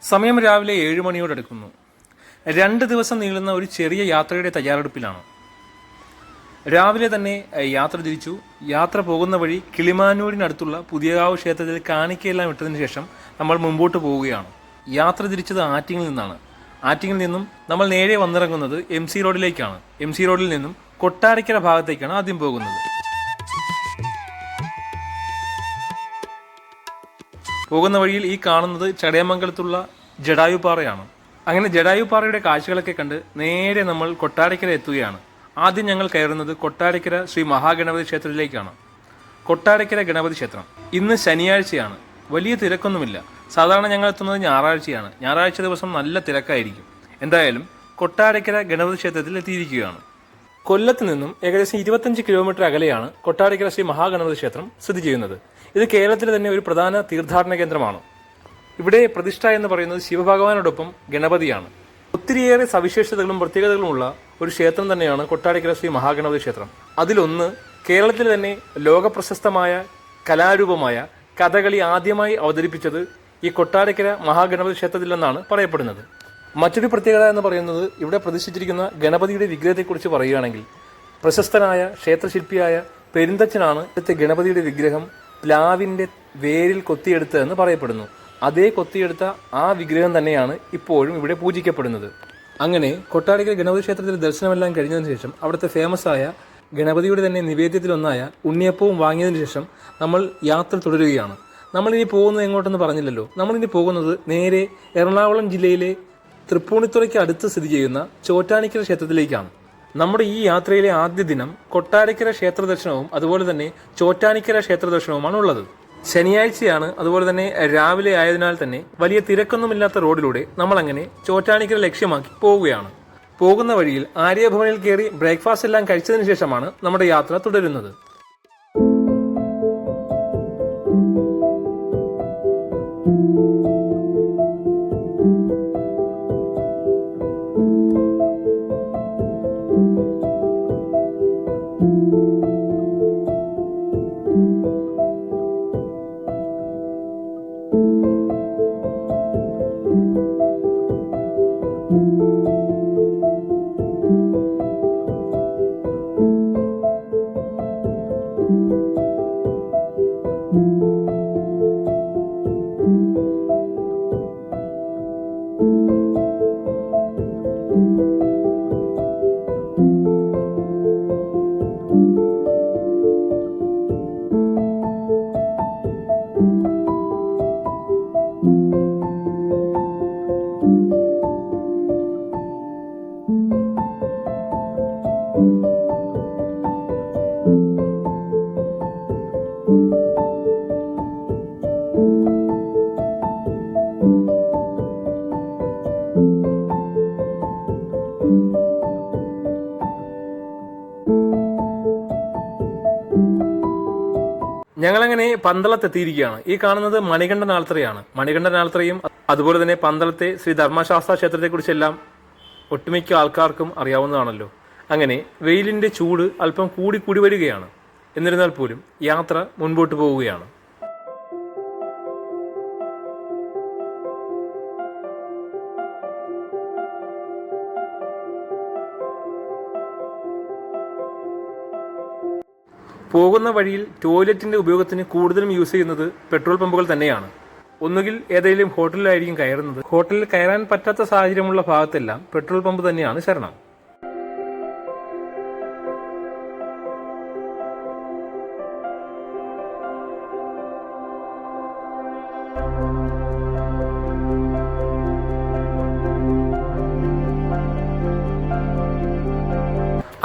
സമയം രാവിലെ 7 മണിയോടടുക്കുന്നു. 2 ദിവസം നീളുന്ന ഒരു ചെറിയ യാത്രയുടെ തയ്യാറെടുപ്പിലാണ്. രാവിലെ തന്നെ യാത്ര തിരിച്ചു. യാത്ര പോകുന്ന വഴി കിളിമാനൂരിനടുത്തുള്ള പുതിയകാവ് ക്ഷേത്രത്തിൽ കാണിക്കയെല്ലാം ഇട്ടതിന് ശേഷം നമ്മൾ മുമ്പോട്ട് പോവുകയാണ്. യാത്ര തിരിച്ചത് ആറ്റിങ്ങിൽ നിന്നാണ്. ആറ്റിങ്ങിൽ നിന്നും നമ്മൾ നേരെ വന്നിറങ്ങുന്നത് MC റോഡിലേക്കാണ്. MC റോഡിൽ നിന്നും കൊട്ടാരക്കര ഭാഗത്തേക്കാണ് ആദ്യം പോകുന്നത്. പോകുന്ന വഴിയിൽ ഈ കാണുന്നത് ചടയമംഗലത്തുള്ള ജടായുപ്പാറയാണ്. അങ്ങനെ ജടായുപ്പാറയുടെ കാഴ്ചകളൊക്കെ കണ്ട് നേരെ നമ്മൾ കൊട്ടാരക്കര എത്തുകയാണ്. ആദ്യം ഞങ്ങൾ കയറുന്നത് കൊട്ടാരക്കര ശ്രീ മഹാഗണപതി ക്ഷേത്രത്തിലേക്കാണ്. കൊട്ടാരക്കര ഗണപതി ക്ഷേത്രം ഇന്ന് ശനിയാഴ്ചയാണ്. വലിയ തിരക്കൊന്നുമില്ല. സാധാരണ ഞങ്ങൾ എത്തുന്നത് ഞായറാഴ്ചയാണ്. ഞായറാഴ്ച ദിവസം നല്ല തിരക്കായിരിക്കും. എന്തായാലും കൊട്ടാരക്കര ഗണപതി ക്ഷേത്രത്തിൽ എത്തിയിരിക്കുകയാണ്. കൊല്ലത്ത് നിന്നും ഏകദേശം 25 കിലോമീറ്റർ അകലെയാണ് കൊട്ടാരക്കര ശ്രീ മഹാഗണപതി ക്ഷേത്രം സ്ഥിതി ചെയ്യുന്നത്. ഇത് കേരളത്തിലെ തന്നെ ഒരു പ്രധാന തീർത്ഥാടന കേന്ദ്രമാണ്. ഇവിടെ പ്രതിഷ്ഠ എന്ന് പറയുന്നത് ശിവഭഗവാനോടൊപ്പം ഗണപതിയാണ്. ഒത്തിരിയേറെ സവിശേഷതകളും പ്രത്യേകതകളുമുള്ള ഒരു ക്ഷേത്രം തന്നെയാണ് കൊട്ടാരക്കര ശ്രീ മഹാഗണപതി ക്ഷേത്രം. അതിലൊന്ന് കേരളത്തിൽ തന്നെ ലോകപ്രശസ്തമായ കലാരൂപമായ കഥകളി ആദ്യമായി അവതരിപ്പിച്ചത് ഈ കൊട്ടാരക്കര മഹാഗണപതി ക്ഷേത്രത്തിൽ നിന്നാണ് പറയപ്പെടുന്നത്. മറ്റൊരു പ്രത്യേകത എന്ന് പറയുന്നത് ഇവിടെ പ്രതിഷ്ഠിച്ചിരിക്കുന്ന ഗണപതിയുടെ വിഗ്രഹത്തെക്കുറിച്ച് പറയുകയാണെങ്കിൽ പ്രശസ്തനായ ക്ഷേത്രശില്പിയായ പെരുന്തച്ചനാണ് ഇവിടുത്തെ ഗണപതിയുടെ വിഗ്രഹം പ്ലാവിന്റെ വേരിൽ കൊത്തിയെടുത്തതെന്ന് പറയപ്പെടുന്നു. അതേ കൊത്തിയെടുത്ത ആ വിഗ്രഹം തന്നെയാണ് ഇപ്പോഴും ഇവിടെ പൂജിക്കപ്പെടുന്നത്. അങ്ങനെ കൊട്ടാരക്കര ഗണപതി ക്ഷേത്രത്തിൽ ദർശനമെല്ലാം കഴിഞ്ഞതിന് ശേഷം അവിടുത്തെ ഫേമസ് ആയ ഗണപതിയുടെ തന്നെ നിവേദ്യത്തിലൊന്നായ ഉണ്ണിയപ്പവും വാങ്ങിയതിനു ശേഷം നമ്മൾ യാത്ര തുടരുകയാണ്. നമ്മളിനി പോകുന്നത് എങ്ങോട്ടെന്ന് പറഞ്ഞില്ലല്ലോ. നമ്മളിനി പോകുന്നത് നേരെ എറണാകുളം ജില്ലയിലെ തൃപ്പൂണിത്തുറയ്ക്ക് അടുത്ത് സ്ഥിതി ചെയ്യുന്ന ചോറ്റാനിക്കര ക്ഷേത്രത്തിലേക്കാണ്. നമ്മുടെ ഈ യാത്രയിലെ ആദ്യ ദിനം കൊട്ടാരക്കര ക്ഷേത്ര ദർശനവും അതുപോലെ തന്നെ ചോറ്റാനിക്കര ക്ഷേത്ര ദർശനവുമാണ് ഉള്ളത്. ശനിയാഴ്ചയാണ്. അതുപോലെ തന്നെ രാവിലെ ആയതിനാൽ തന്നെ വലിയ തിരക്കൊന്നുമില്ലാത്ത റോഡിലൂടെ നമ്മൾ അങ്ങനെ ചോറ്റാനിക്കര ലക്ഷ്യമാക്കി പോവുകയാണ്. പോകുന്ന വഴിയിൽ ആര്യഭവനിൽ കയറി ബ്രേക്ക്ഫാസ്റ്റ് എല്ലാം കഴിച്ചതിന് ശേഷമാണ് നമ്മുടെ യാത്ര തുടരുന്നത്. ഞങ്ങളങ്ങനെ പന്തളത്തെത്തിയിരിക്കുകയാണ്. ഈ കാണുന്നത് മണികണ്ഠൻ ആൽത്തറയാണ്. മണികണ്ഠൻ ആൽത്തറയും അതുപോലെ തന്നെ പന്തളത്തെ ശ്രീ ധർമ്മശാസ്ത്ര ക്ഷേത്രത്തെക്കുറിച്ചെല്ലാം ഒട്ടുമിക്ക ആൾക്കാർക്കും അറിയാവുന്നതാണല്ലോ. അങ്ങനെ വെയിലിന്റെ ചൂട് അല്പം കൂടി വരികയാണ്. എന്നിരുന്നാൽ പോലും യാത്ര മുൻപോട്ട് പോവുകയാണ്. പോകുന്ന വഴിയിൽ ടോയ്ലറ്റിന്റെ ഉപയോഗത്തിന് കൂടുതലും യൂസ് ചെയ്യുന്നത് പെട്രോൾ പമ്പുകൾ തന്നെയാണ്. ഒന്നുകിൽ ഏതെങ്കിലും ഹോട്ടലിലായിരിക്കും കയറുന്നത്. ഹോട്ടലിൽ കയറാൻ പറ്റാത്ത സാഹചര്യമുള്ള ഭാഗത്തെല്ലാം പെട്രോൾ പമ്പ് തന്നെയാണ് ശരണം.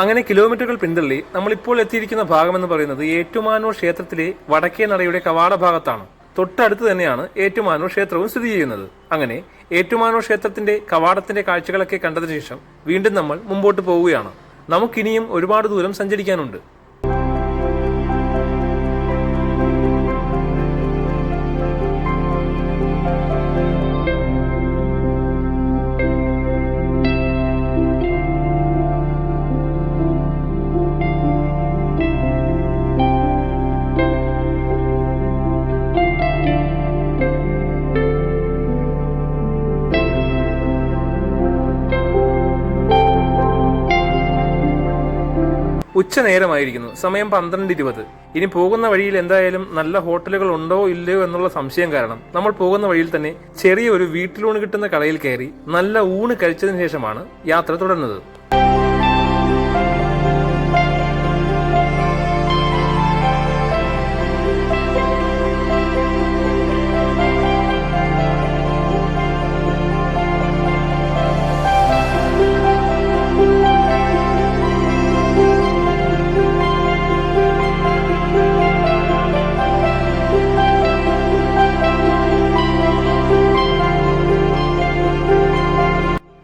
അങ്ങനെ കിലോമീറ്ററുകൾ പിന്തള്ളി നമ്മളിപ്പോൾ എത്തിയിരിക്കുന്ന ഭാഗമെന്ന് പറയുന്നത് ഏറ്റുമാനൂർ ക്ഷേത്രത്തിലെ വടക്കേ നടയുടെ കവാട ഭാഗത്താണ്. തൊട്ടടുത്ത് തന്നെയാണ് ഏറ്റുമാനൂർ ക്ഷേത്രവും സ്ഥിതി ചെയ്യുന്നത്. അങ്ങനെ ഏറ്റുമാനൂർ ക്ഷേത്രത്തിന്റെ കവാടത്തിന്റെ കാഴ്ചകളൊക്കെ കണ്ടതിനു ശേഷം വീണ്ടും നമ്മൾ മുമ്പോട്ട് പോവുകയാണ്. നമുക്കിനിയും ഒരുപാട് ദൂരം സഞ്ചരിക്കാനുണ്ട്. ഉച്ച നേരമായിരിക്കുന്നു. സമയം 12:20. ഇനി പോകുന്ന വഴിയിൽ എന്തായാലും നല്ല ഹോട്ടലുകൾ ഉണ്ടോ ഇല്ലയോ എന്നുള്ള സംശയം കാരണം നമ്മൾ പോകുന്ന വഴിയിൽ തന്നെ ചെറിയ ഒരു വീട്ടിലൂണ് കിട്ടുന്ന കടയിൽ കയറി നല്ല ഊണ് കഴിച്ചതിന് ശേഷമാണ് യാത്ര തുടർന്നത്.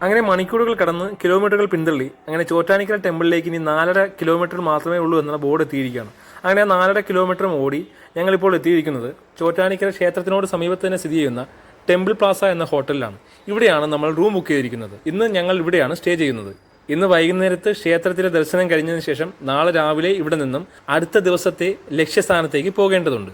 അങ്ങനെ മണിക്കൂറുകൾ കടന്ന് കിലോമീറ്ററുകൾ പിന്തള്ളി അങ്ങനെ ചോറ്റാനിക്കര ടെമ്പിളിലേക്ക് ഇനി 4.5 കിലോമീറ്റർ മാത്രമേ ഉള്ളൂ എന്നുള്ള ബോർഡ് എത്തിയിരിക്കുകയാണ്. അങ്ങനെ 4.5 കിലോമീറ്ററും ഓടി ഞങ്ങളിപ്പോൾ എത്തിയിരിക്കുന്നത് ചോറ്റാനിക്കര ക്ഷേത്രത്തിനോട് സമീപത്ത് തന്നെ സ്ഥിതി ചെയ്യുന്ന ടെമ്പിൾ പ്ലാസ എന്ന ഹോട്ടലിലാണ്. ഇവിടെയാണ് നമ്മൾ റൂം ബുക്ക് ചെയ്തിരിക്കുന്നത്. ഇന്ന് ഞങ്ങൾ ഇവിടെയാണ് സ്റ്റേ ചെയ്യുന്നത്. ഇന്ന് വൈകുന്നേരത്ത് ക്ഷേത്രത്തിലെ ദർശനം കഴിഞ്ഞതിന് ശേഷം നാളെ രാവിലെ ഇവിടെ നിന്നും അടുത്ത ദിവസത്തെ ലക്ഷ്യസ്ഥാനത്തേക്ക് പോകേണ്ടതുണ്ട്.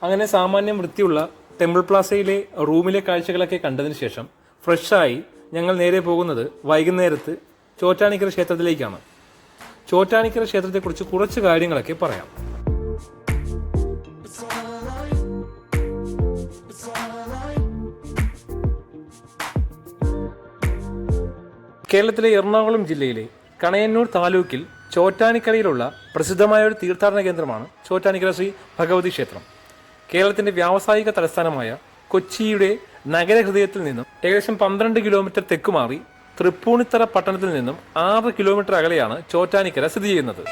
അങ്ങനെ സാമാന്യം വൃത്തിയുള്ള ടെമ്പിൾ പ്ലാസയിലെ റൂമിലെ കാഴ്ചകളൊക്കെ കണ്ടതിന് ശേഷം ഫ്രഷായി ഞങ്ങൾ നേരെ പോകുന്നത് വൈകുന്നേരത്ത് ചോറ്റാനിക്കര ക്ഷേത്രത്തിലേക്കാണ്. ചോറ്റാനിക്കര ക്ഷേത്രത്തെക്കുറിച്ച് കുറച്ച് കാര്യങ്ങളൊക്കെ പറയാം. കേരളത്തിലെ എറണാകുളം ജില്ലയിലെ കണയന്നൂർ താലൂക്കിൽ ചോറ്റാനിക്കരയിലുള്ള പ്രസിദ്ധമായ ഒരു തീർത്ഥാടന കേന്ദ്രമാണ് ചോറ്റാനിക്കര ശ്രീ ഭഗവതി ക്ഷേത്രം. കേരളത്തിന്റെ വ്യാവസായിക തലസ്ഥാനമായ കൊച്ചിയുടെ നഗരഹൃദയത്തിൽ നിന്നും ഏകദേശം 12 കിലോമീറ്റർ തെക്കുമാറി തൃപ്പൂണിത്തറ പട്ടണത്തിൽ നിന്നും 6 കിലോമീറ്റർ അകലെയാണ് ചോറ്റാനിക്കര സ്ഥിതി ചെയ്യുന്നത്.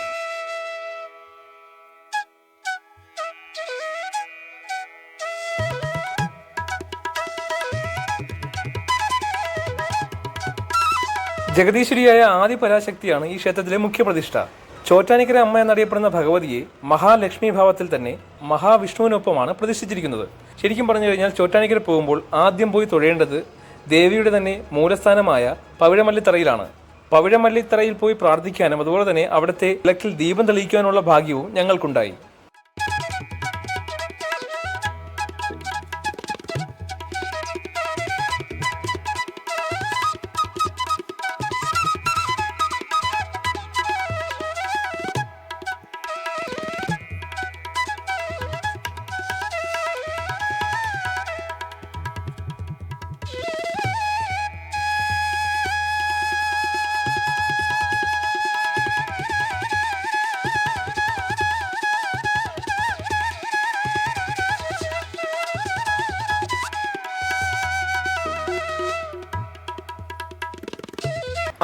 ജഗദീശ്വരിയായ ആദിപരാശക്തിയാണ് ഈ ക്ഷേത്രത്തിലെ മുഖ്യപ്രതിഷ്ഠ. ചോറ്റാനിക്കര അമ്മ എന്നറിയപ്പെടുന്ന ഭഗവതിയെ മഹാലക്ഷ്മി ഭാവത്തിൽ തന്നെ മഹാവിഷ്ണുവിനൊപ്പമാണ് പ്രതിഷ്ഠിച്ചിരിക്കുന്നത്. ശരിക്കും പറഞ്ഞു കഴിഞ്ഞാൽ ചോറ്റാനിക്കര പോകുമ്പോൾ ആദ്യം പോയി തൊഴേണ്ടത് ദേവിയുടെ തന്നെ മൂലസ്ഥാനമായ പവിഴമല്ലിത്തറയിലാണ്. പവിഴമല്ലിത്തറയിൽ പോയി പ്രാർത്ഥിക്കാനും അതുപോലെ തന്നെ അവിടുത്തെ വിളക്കിൽ ദീപം തെളിയിക്കാനുള്ള ഭാഗ്യവും ഞങ്ങൾക്കുണ്ടായി.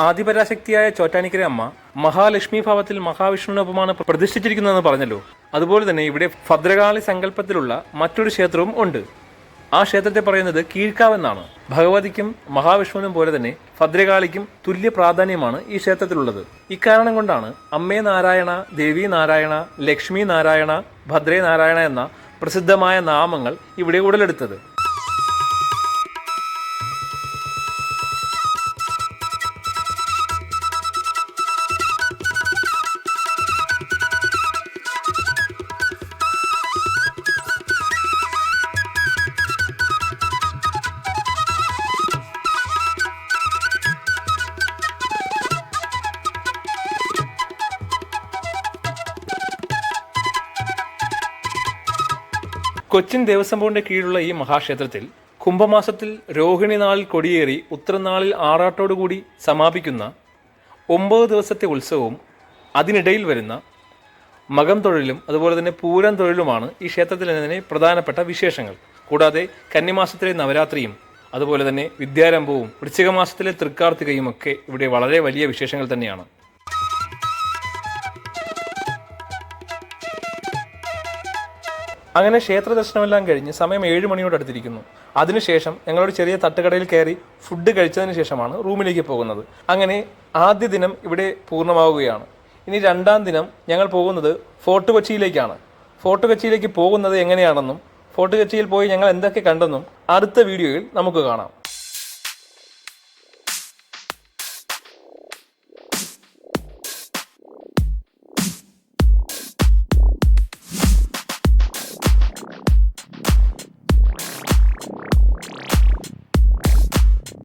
ആദിപരാശക്തിയായ ചോറ്റാനിക്കര അമ്മ മഹാലക്ഷ്മി ഭാവത്തിൽ മഹാവിഷ്ണുവിനൊപ്പമാണ് പ്രതിഷ്ഠിച്ചിരിക്കുന്നതെന്ന് പറഞ്ഞല്ലോ. അതുപോലെ തന്നെ ഇവിടെ ഭദ്രകാളി സങ്കല്പത്തിലുള്ള മറ്റൊരു ക്ഷേത്രവും ഉണ്ട്. ആ ക്ഷേത്രത്തെ പറയുന്നത് കീഴ്ക്കാവെന്നാണ്. ഭഗവതിക്കും മഹാവിഷ്ണുവിനും പോലെ തന്നെ ഭദ്രകാളിക്കും തുല്യ പ്രാധാന്യമാണ് ഈ ക്ഷേത്രത്തിലുള്ളത്. ഇക്കാരണം കൊണ്ടാണ് അമ്മേ നാരായണ, ദേവി നാരായണ, ലക്ഷ്മി നാരായണ, ഭദ്രേ നാരായണ എന്ന പ്രസിദ്ധമായ നാമങ്ങൾ ഇവിടെ ഉടലെടുത്തത്. കൊച്ചിൻ ദേവസ്വം ബോർഡിന്റെ കീഴിലുള്ള ഈ മഹാക്ഷേത്രത്തിൽ കുംഭമാസത്തിൽ രോഹിണി നാളിൽ കൊടിയേറി ഉത്തരനാളിൽ ആറാട്ടോടുകൂടി സമാപിക്കുന്ന 9 ദിവസത്തെ ഉത്സവവും അതിനിടയിൽ വരുന്ന മകം തൊഴിലും അതുപോലെ തന്നെ പൂരം തൊഴിലുമാണ് ഈ ക്ഷേത്രത്തിൽ തന്നെ പ്രധാനപ്പെട്ട വിശേഷങ്ങൾ. കൂടാതെ കന്നിമാസത്തിലെ നവരാത്രിയും അതുപോലെ തന്നെ വിദ്യാരംഭവും വൃശ്ചിക മാസത്തിലെ തൃക്കാർത്തികയും ഒക്കെ ഇവിടെ വളരെ വലിയ വിശേഷങ്ങൾ തന്നെയാണ്. അങ്ങനെ ക്ഷേത്ര ദർശനമെല്ലാം കഴിഞ്ഞ് സമയം 7 മണിയോട് അടുത്തിരിക്കുന്നു. അതിനുശേഷം ഞങ്ങളൊരു ചെറിയ തട്ടുകടയിൽ കയറി ഫുഡ് കഴിച്ചതിന് ശേഷമാണ് റൂമിലേക്ക് പോകുന്നത്. അങ്ങനെ ആദ്യ ദിനം ഇവിടെ പൂർണ്ണമാവുകയാണ്. ഇനി 2ാം ദിനം ഞങ്ങൾ പോകുന്നത് ഫോർട്ട് കൊച്ചിയിലേക്കാണ്. ഫോർട്ട് കൊച്ചിയിലേക്ക് പോകുന്നത് എങ്ങനെയാണെന്നും ഫോർട്ട് കൊച്ചിയിൽ പോയി ഞങ്ങൾ എന്തൊക്കെ കണ്ടെന്നും അടുത്ത വീഡിയോയിൽ നമുക്ക് കാണാം.